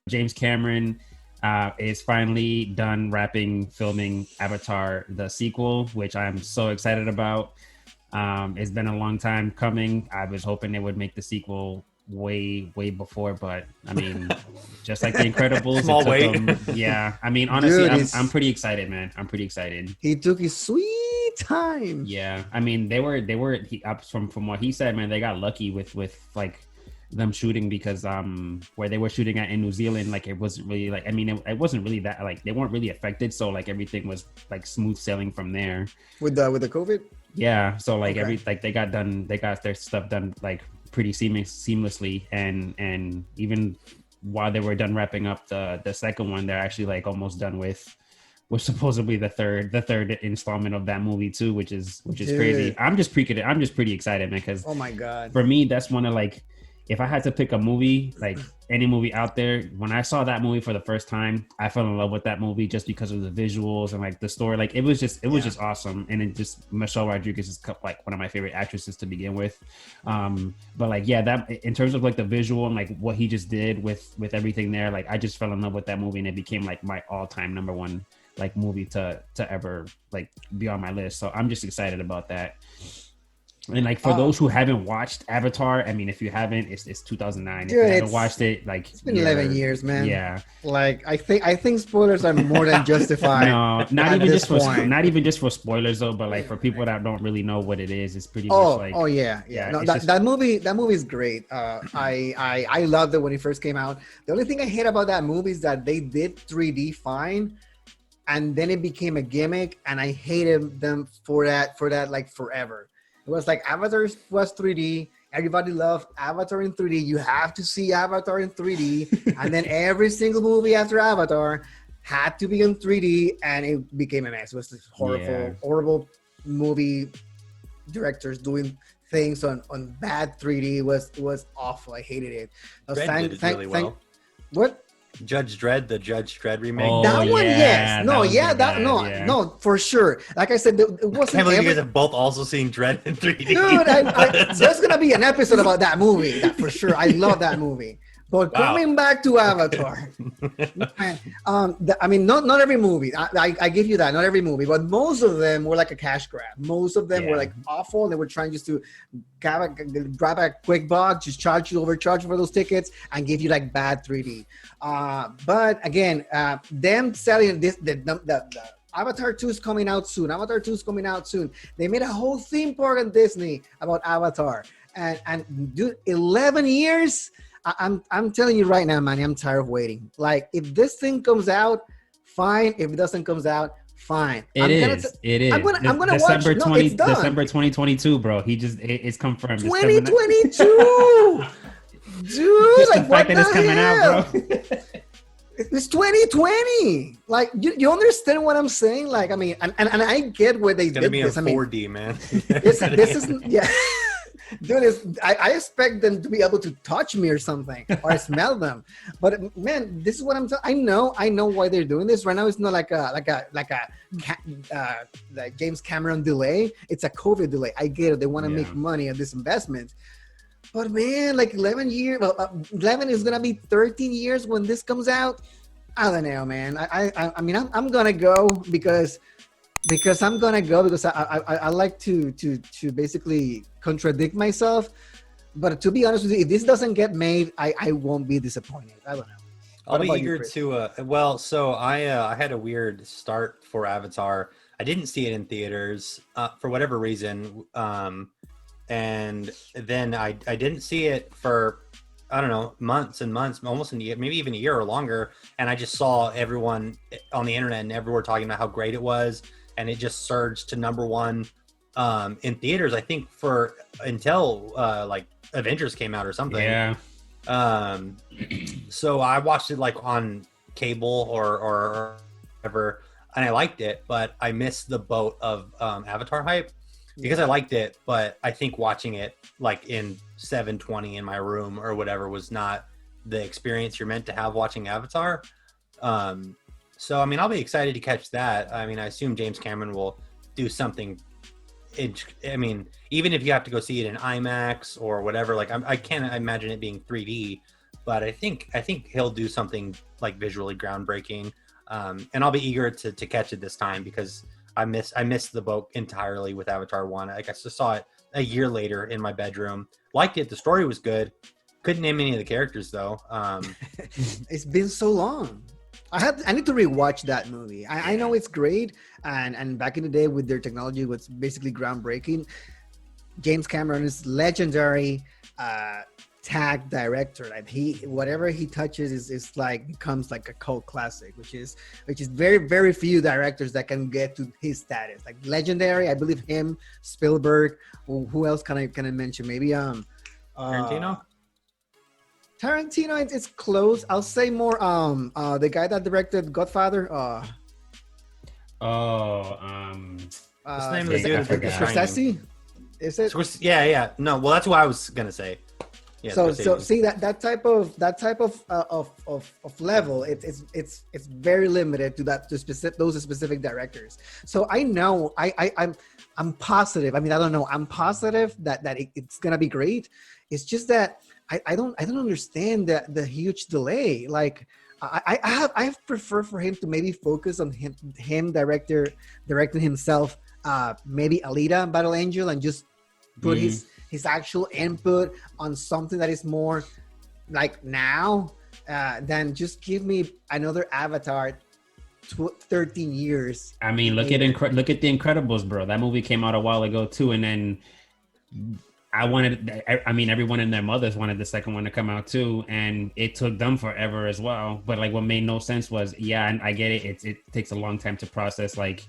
James Cameron is finally done wrapping filming Avatar, the sequel, which I'm so excited about. It's been a long time coming. I was hoping they would make the sequel way before, but I mean, just like The Incredibles, Small it took wait. them. Yeah, I mean, honestly, Dude, I'm pretty excited, man. I'm pretty excited. he took his sweet time. Yeah, I mean, they were up from what he said, man. They got lucky with like them shooting because where they were shooting at in New Zealand, like it wasn't really like, I mean, it wasn't really that, like they weren't really affected, so like everything was like smooth sailing from there. With the COVID. Yeah, so like Okay. like they got their stuff done like pretty seamlessly, and even while they were done wrapping up the second one, they're actually like almost done with supposedly the third installment of that movie too, which is Dude. crazy. I'm just pretty excited, man, because Oh my god. for me, that's one of like, if I had to pick a movie, like any movie out there, when I saw that movie for the first time, I fell in love with that movie just because of the visuals and like the story. Like it was just awesome. And it just, Michelle Rodriguez is like one of my favorite actresses to begin with. But like, yeah, that in terms of like the visual and like what he just did with everything there, like I just fell in love with that movie, and it became like my all-time number one like movie to ever like be on my list. So I'm just excited about that. And like for those who haven't watched Avatar, I mean, if you haven't, it's 2009. Dude, if you haven't watched it, like It's been 11 years, man. Yeah, Like I think spoilers are more than justified. no, not at even this just for point. not even just for spoilers though, but like for people that don't really know what it is, it's pretty much like Yeah. No, it's that, just- that movie is great. I loved it when it first came out. The only thing I hate about that movie is that they did 3D fine, and then it became a gimmick, and I hated them for that like forever. It was like Avatar was 3D. Everybody loved Avatar in 3D. You have to see Avatar in 3D, and then every single movie after Avatar had to be in 3D, and it became a mess. It was this horrible movie. Directors doing things on bad 3D was awful. I hated it. Dredd did it really well. What? Judge Dredd, the Judge Dredd remake. Oh, That one, yeah, yes. No, that was yeah, pretty that bad, no, yeah. no, for sure. Like I said, it I wasn't can't believe you guys every. have both also seen Dredd in 3D. Dude, there's gonna be an episode about that movie, that for sure. I love that movie. But Wow. coming back to Avatar, man, I mean, not every movie. I give you that. Not every movie, but most of them were like a cash grab. Most of them were Yeah. like awful. They were trying just to grab a quick buck, just overcharge for those tickets, and give you like bad 3D. But again, them selling this, the Avatar 2 is coming out soon. Avatar 2 is coming out soon. They made a whole theme park on Disney about Avatar, and dude, 11 years. I'm telling you right now, man, I'm tired of waiting. Like, if this thing comes out, fine. If it doesn't comes out, fine. It is. I'm gonna watch. December No, it's done. December 2022, bro. It's confirmed. It's coming out. 2022, dude. Just Like, the what fact that it's the coming hell? out, bro. It's 2020. Like, you understand what I'm saying? Like, I mean, and I get where they It's gonna did be in this. I mean, 4D, man. this isn't. Yeah. Dude, I expect them to be able to touch me or something, or smell them. But man, this is what I'm telling. I know why they're doing this right now. It's not like James Cameron delay. It's a COVID delay. I get it. They want to make money on this investment. But man, like 11 years. 11 is gonna be 13 years when this comes out. I don't know, man. I mean, I'm gonna go because I'm gonna go because I like to basically contradict myself. But to be honest with you, if this doesn't get made, I won't be disappointed. I don't know. I'll What be about you, eager Chris? to. So I had a weird start for Avatar. I didn't see it in theaters for whatever reason, and then I didn't see it for, I don't know, months and months, almost a year, maybe even a year or longer. And I just saw everyone on the internet and everywhere talking about how great it was, and it just surged to number one in theaters. I think until like Avengers came out or something. Yeah. So I watched it like on cable or whatever, and I liked it, but I missed the boat of Avatar hype because I liked it, but I think watching it like in 720 in my room or whatever was not the experience you're meant to have watching Avatar. So I mean, I'll be excited to catch that. I mean, I assume James Cameron will do something. I mean, even if you have to go see it in IMAX or whatever, like I can't imagine it being 3D. but I think he'll do something like visually groundbreaking, and I'll be eager to catch it this time because I missed the boat entirely with Avatar 1. Like I just saw it a year later in my bedroom. Liked it. The story was good. Couldn't name any of the characters though. It's been so long. I need to rewatch that movie. I know it's great, and back in the day with their technology was basically groundbreaking. James Cameron is legendary tag director. Like whatever he touches is like becomes like a cult classic, which is very, very few directors that can get to his status. Like legendary, I believe him, Spielberg. Who else can I mention? Maybe Tarantino. Tarantino, it's close. I'll say more. The guy that directed Godfather. What's the name of the dude that did The Scorsese? Is it? Yeah. No, well, that's what I was gonna say. Yeah. So Scorsese. see that type of level, it's very limited to those specific directors. So I know I'm positive. I mean, I don't know. I'm positive that it's gonna be great. It's just that I don't understand the huge delay. Like I prefer for him to maybe focus on him directing himself. Maybe Alita, Battle Angel, and just put his actual input on something that is more like now than just give me another Avatar 13 years. I mean, look at The Incredibles, bro. That movie came out a while ago too, and then everyone and their mothers wanted the second one to come out too, and it took them forever as well. But like, what made no sense was, and I get it. It takes a long time to process like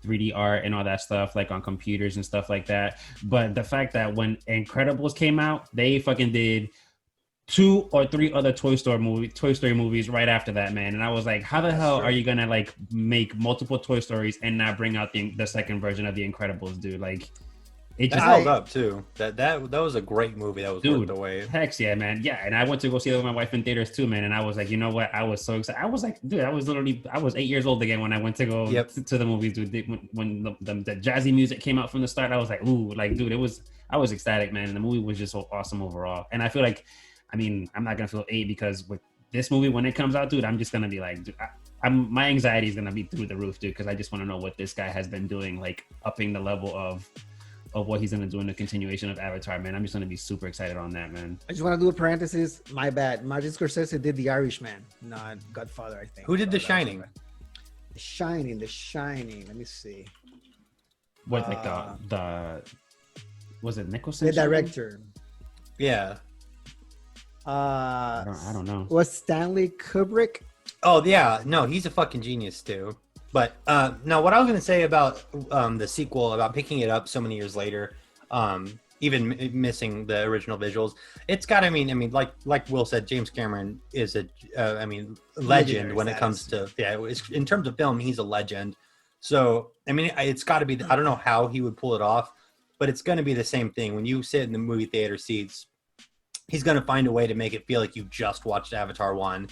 3D art and all that stuff, like on computers and stuff like that. But the fact that when Incredibles came out, they fucking did 2 or 3 other Toy Story movies right after that, man. And I was like, how the hell are you gonna like make multiple Toy Stories and not bring out the second version of the Incredibles, dude? Like, it just held up too. That was a great movie. That was worth the wait. Heck yeah, man. Yeah, and I went to go see it with my wife in theaters too, man. And I was like, you know what? I was so excited. I was like, dude, I was 8 years old again when I went to go to the movies, dude. When the jazzy music came out from the start, I was like, ooh, like, dude, I was ecstatic, man. And the movie was just so awesome overall. And I feel like, I mean, I'm not gonna feel 8 because with this movie when it comes out, dude, I'm just gonna be like, dude, my anxiety is gonna be through the roof, dude, because I just want to know what this guy has been doing, like upping the level of what he's gonna do in the continuation of Avatar, man. I'm just gonna be super excited on that, man. I just want to do a parenthesis. My bad. Martin Scorsese did The Irishman, not Godfather, I think. Who did The Shining? The Shining. Let me see. What, like the was it Nicholson? The director. Yeah. I don't know. Was Stanley Kubrick? Oh yeah, no, he's a fucking genius too. But no, what I was going to say about the sequel, about picking it up so many years later, even missing the original visuals, it's got. I mean, like Will said, James Cameron is a legend when it comes to in terms of film, he's a legend. So I mean, it's got to be. I don't know how he would pull it off, but it's going to be the same thing when you sit in the movie theater seats. He's going to find a way to make it feel like you just watched Avatar 1.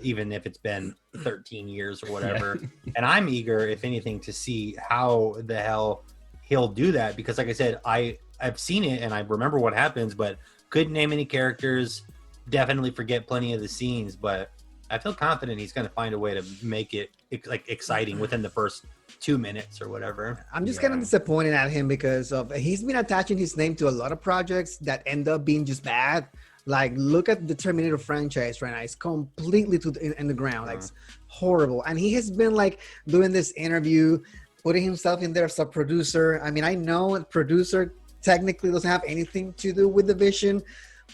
Even if it's been 13 years or whatever. And I'm eager, if anything, to see how the hell he'll do that, because like I said, I've seen it and I remember what happens, but couldn't name any characters, definitely forget plenty of the scenes, but I feel confident he's going to find a way to make it like exciting within the first 2 minutes or whatever. I'm just kind of disappointed at him because he's been attaching his name to a lot of projects that end up being just bad. Like, look at the Terminator franchise right now. It's completely in the ground. Like, it's horrible. And he has been, like, doing this interview, putting himself in there as a producer. I mean, I know a producer technically doesn't have anything to do with the vision.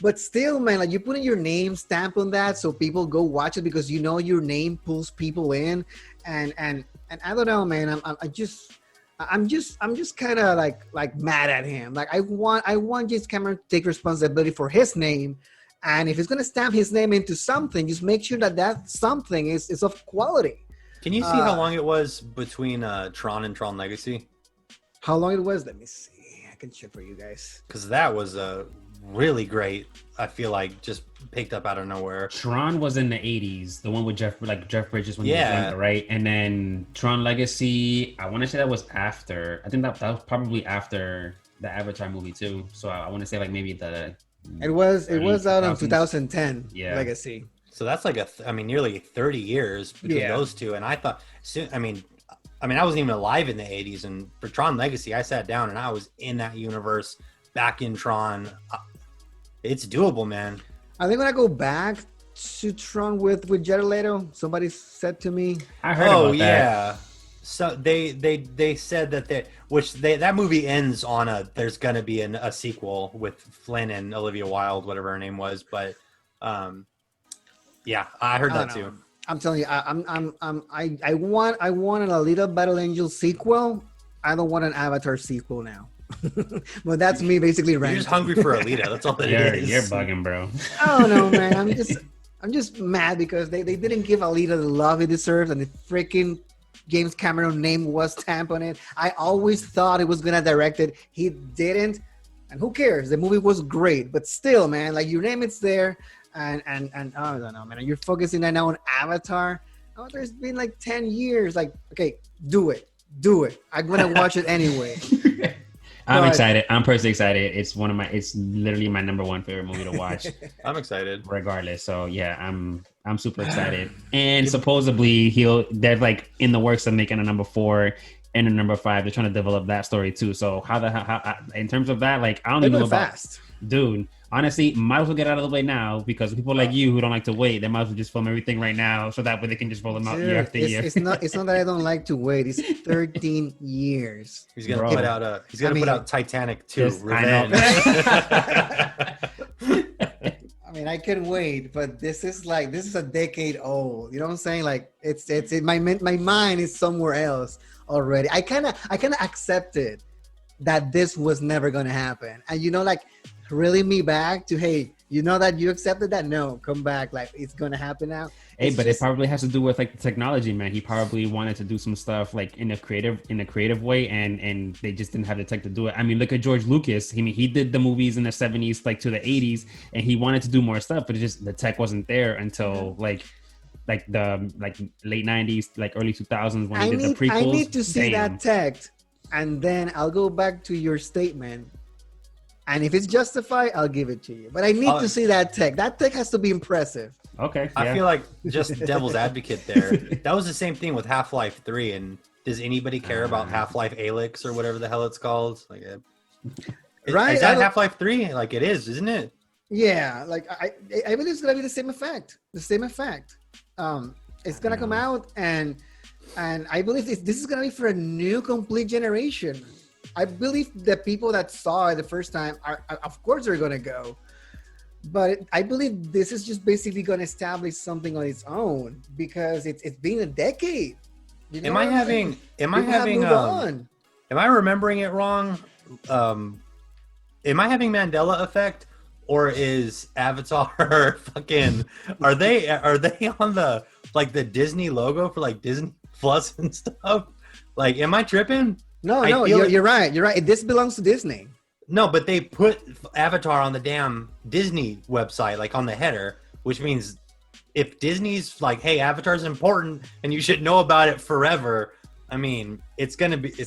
But still, man, like, you're putting your name stamp on that so people go watch it because you know your name pulls people in. And I don't know, man. I'm just kind of like mad at him. Like, I want James Cameron to take responsibility for his name, and if he's gonna stamp his name into something, just make sure that something is of quality. Can you see how long it was between Tron and Tron Legacy? How long it was? Let me see. I can check for you guys. Because that was really great. I feel like just picked up out of nowhere. Tron was in the 80s, the one with Jeff Bridges when he was younger, right? And then Tron Legacy, I want to say that was after. I think that was probably after the Avatar movie too. So I want to say like maybe the It was early out in 2000s. 2010. Yeah. Legacy. So that's like nearly 30 years between Yeah. those two. And I thought, I mean, I wasn't even alive in the 80s. And for Tron Legacy, I sat down and I was in that universe, back in Tron. It's doable, man. I think when I go back to Tron with Jared Leto, somebody said to me, I heard about that. yeah. So they said that that movie ends on there's gonna be a sequel with Flynn and Olivia Wilde, whatever her name was, but yeah, I heard that too. I'm telling you, I want an Alita Battle Angel sequel. I don't want an Avatar sequel now. But that's me basically You're ranting. just hungry for Alita. That's all it is. You're bugging, bro. Oh no, man. I'm just mad because they didn't give Alita the love he deserves, and the freaking James Cameron name was stamped on it. I always thought it was gonna direct it. He didn't, and who cares? The movie was great, but still, man, like your name, it's there, and I don't know, man. You're focusing right now on Avatar. Oh, there's been like 10 years. Like, okay, do it. I'm gonna watch it anyway. I'm excited. I'm personally excited. It's literally my number one favorite movie to watch, I'm excited. regardless. So yeah, I'm super excited. And supposedly they're like in the works of making a number 4 and a number 5. They're trying to develop that story too. So how in terms of that, like I don't even know about fast. Dude, honestly, might as well get out of the way now because people like you who don't like to wait, they might as well just film everything right now so that way they can just roll them out year after year. It's not that I don't like to wait. It's 13 years. He's gonna put out put out Titanic 2, Yes, Revenge. I mean, I can wait, but this is a decade old. You know what I'm saying? Like it's my mind is somewhere else already. I kind of accepted that this was never gonna happen, and like reeling me back to, hey, that you accepted that. No, come back. Like it's gonna happen now. Hey, It's but just- it probably has to do with like the technology, man. He probably wanted to do some stuff like in a creative way, and they just didn't have the tech to do it. I mean, look at George Lucas. He did the movies in the 70s, like to the 80s, and he wanted to do more stuff, but the tech wasn't there until like the late 90s, like early 2000s when he did the prequels. I need to see Damn. that tech, and then I'll go back to your statement. And if it's justified, I'll give it to you. But I need to see that tech. That tech has to be impressive. Okay, I yeah. feel like just devil's advocate there. That was the same thing with Half-Life 3. And does anybody care about Half-Life Alyx or whatever the hell it's called? Like, Right? Is that Half-Life 3? Like it is, isn't it? Yeah, like I believe it's gonna be the same effect. It's gonna come out, and I believe this is gonna be for a new complete generation. I believe the people that saw it the first time are, of course, they're gonna go. But I believe this is just basically gonna establish something on its own because it's been a decade. You know Am I what I'm saying? having People have moved on. am I remembering it wrong? Am I having Mandela effect, or is Avatar fucking? Are they on the the Disney logo for like Disney Plus and stuff? Like, am I tripping? No, I feel you're right. You're right. This belongs to Disney. No, but they put Avatar on the damn Disney website, like on the header, which means if Disney's like, "Hey, Avatar's important, and you should know about it forever." I mean, it's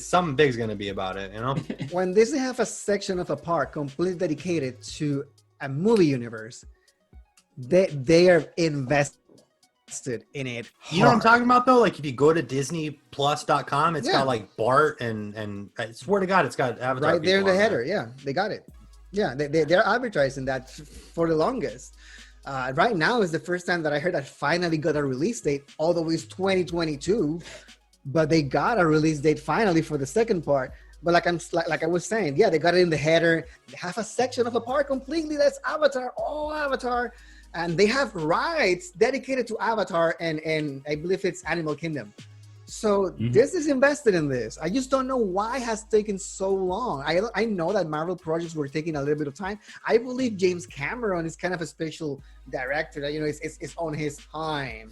something big's gonna be about it, you know. When Disney have a section of a park completely dedicated to a movie universe, they are invested in it. You know what I'm hard. talking about though? Like if you go to DisneyPlus.com, it's Yeah. got like Bart and I swear to God, it's got Avatar Right there in people the on header. Yeah, they got it. Yeah, they're advertising that for the longest. Right now is the first time that I heard that finally got a release date, although it's 2022, but they got a release date finally for the second part. But like I was saying, yeah, they got it in the header. They have a section of a park completely that's Avatar, all Avatar. And they have rides dedicated to Avatar and I believe it's Animal Kingdom. So this is invested in this. I just don't know why it has taken so long. I know that Marvel projects were taking a little bit of time. I believe James Cameron is kind of a special director that, it's on his time.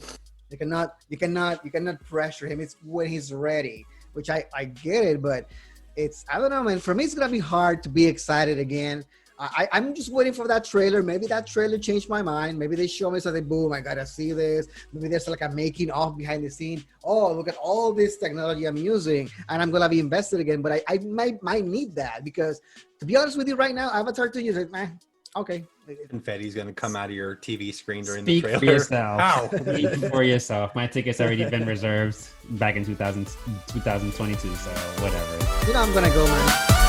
You cannot pressure him. It's when he's ready, which I get it, but I don't know, man. For me, it's gonna be hard to be excited again. I'm just waiting for that trailer. Maybe that trailer changed my mind. Maybe they show me something, boom, I gotta see this. Maybe there's like a making of behind the scene. Oh, look at all this technology I'm using, and I'm gonna be invested again. But I might need that because, to be honest with you, right now, Avatar 2 is like, okay, Confetti's gonna come out of your TV screen during Speak the trailer. for yourself. How? Speak for yourself. My ticket's already been reserved back in 2022, so whatever. I'm gonna go, man.